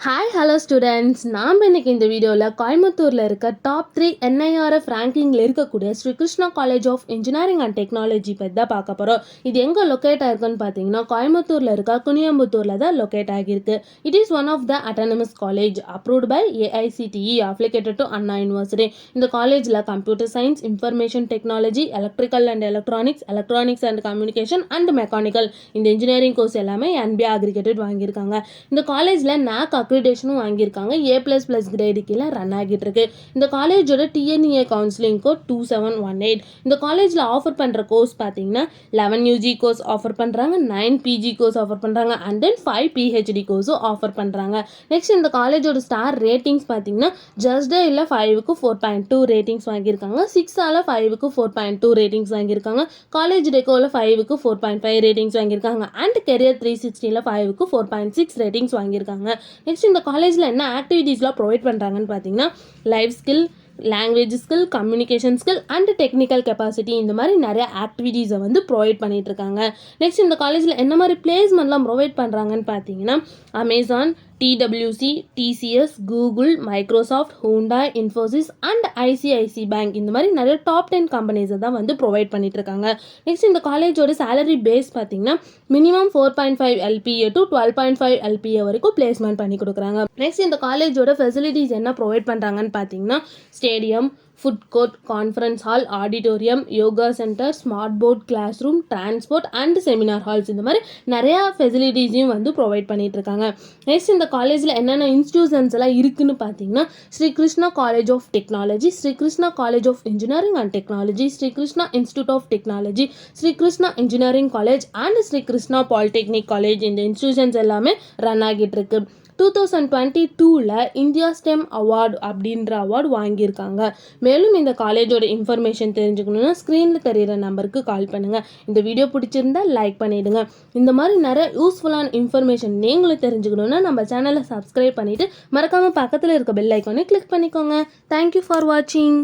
Hi hello students, நாம் இன்றைக்கி இந்த வீடியோவில் கோயம்புத்தூரில் இருக்க டாப் 3 NIRF ரேங்கிங்கில் இருக்கக்கூடிய Sri Krishna college of engineering and technology பற்றி தான் பார்க்க போகிறோம். இது எங்கே லொக்கேட் ஆகிருக்குன்னு பார்த்தீங்கன்னா கோயம்புத்தூரில் இருக்க குனியம்புத்தூரில் தான் லொக்கேட் ஆகியிருக்கு. It is one of the autonomous college approved by AICTE affiliated to Anna university. இந்த காலேஜில் computer science, information technology, electrical and electronics and communication and mechanical இந்த இன்ஜினியரிங் கோர்ஸ் எல்லாமே NBA அக்ரிகேட்டட் வாங்கியிருக்காங்க. இந்த காலேஜில் NAC அக்ரிடேஷனும் வாங்கியிருக்காங்க. A++ கிரேடு கீழே run ஆகிட்டு இருக்கு. இந்த காலேஜோட TNEA கவுன்சிலிங் கோட் 2718. இந்த காலேஜில் ஆஃபர் பண்ணுற கோர்ஸ் பார்த்தீங்கன்னா 11 UG கோர்ஸ் ஆஃபர் பண்ணுறாங்க, 9 PG கோர்ஸ் ஆஃபர் பண்ணுறாங்க அண்ட் தென் 5 PhD கோர்ஸும் ஆஃபர் பண்ணுறாங்க. நெக்ஸ்ட் இந்த காலேஜோட ஸ்டார் ரேட்டிங்ஸ் பார்த்தீங்கன்னா ஜஸ்ட் இல்லை 5க்கு 4.2 ரேட்டிங்ஸ் வாங்கியிருக்காங்க, 6ஆல் 5க்கு 4.2 ரேட்டிங்ஸ் வாங்கியிருக்காங்க, காலேஜ் டெக்கோவில் 5க்கு 4.5 ரேட்டிங்ஸ் வாங்கியிருக்காங்க அண்ட் கெரியர் 360ல் 5க்கு 4.6 ரேட்டிங்ஸ் வாங்கியிருக்காங்க. நெக்ஸ்ட் இந்த காலேஜில் என்ன ஆக்டிவிட்டீஸ்லாம் ப்ரொவைட் பண்ணுறாங்கன்னு பார்த்தீங்கன்னா life skill, language skill, communication skill and technical capacity இந்த மாதிரி நிறைய ஆக்டிவிட்டீஸை வந்து ப்ரொவைட் பண்ணிட்டு இருக்காங்க. நெக்ஸ்ட் இந்த காலேஜில் என்ன மாதிரி பிளேஸ்மெண்ட்லாம் ப்ரொவைட் பண்ணுறாங்கன்னு பார்த்தீங்கன்னா Amazon, TWC, TCS, Google, Microsoft, Hyundai, Infosys and ICICI bank இந்த மாதிரி நிறைய டாப் 10 கம்பெனிஸை தான் வந்து ப்ரொவைட் பண்ணிட்டு இருக்காங்க. நெக்ஸ்ட் இந்த காலேஜோட சேலரி பேஸ் பார்த்தீங்கன்னா மினிமம் 4.5 LPA டு 12.5 LPA வரைக்கும் பிளேஸ்மெண்ட் பண்ணி கொடுக்குறாங்க. நெக்ஸ்ட் இந்த காலேஜோட ஃபெசிலிட்டிஸ் என்ன ப்ரொவைட் பண்ணுறாங்கன்னு பார்த்தீங்கன்னா stadium, food court, conference hall, auditorium, yoga centre, smart board classroom, transport and seminar halls இந்த மாதிரி நிறையா ஃபெசிலிட்டிஸையும் வந்து ப்ரொவைட் பண்ணிட்டு இருக்காங்க. நெக்ஸ்ட் இந்த காலேஜில் என்னென்ன இன்ஸ்டிடியூஷன்ஸ் எல்லாம் இருக்குன்னு பார்த்தீங்கன்னா Sri Krishna college of technology, Sri Krishna college of engineering and technology, Sri Krishna institute of technology, Sri Krishna engineering college and Sri Krishna polytechnic college இந்த இன்ஸ்டிடியூஷன்ஸ் எல்லாமே ரன் ஆகிட்டு இருக்கு. 2022ல் இந்தியா ஸ்டெம் அவார்டு அப்படின்ற அவார்டு வாங்கியிருக்காங்க. மேலும் இந்த காலேஜோட இன்ஃபர்மேஷன் தெரிஞ்சுக்கணுன்னா ஸ்க்ரீனில் தெரிகிற நம்பருக்கு கால் பண்ணுங்கள். இந்த வீடியோ பிடிச்சிருந்தா லைக் பண்ணிவிடுங்க. இந்த மாதிரி நிறைய யூஸ்ஃபுல்லான இன்ஃபர்மேஷன் நீங்களும் தெரிஞ்சுக்கணுன்னா நம்ம சேனலை சப்ஸ்கிரைப் பண்ணிவிட்டு மறக்காமல் பக்கத்தில் இருக்க பெல் ஐக்கானை கிளிக் பண்ணிக்கோங்க. தேங்க்யூ ஃபார் வாட்சிங்.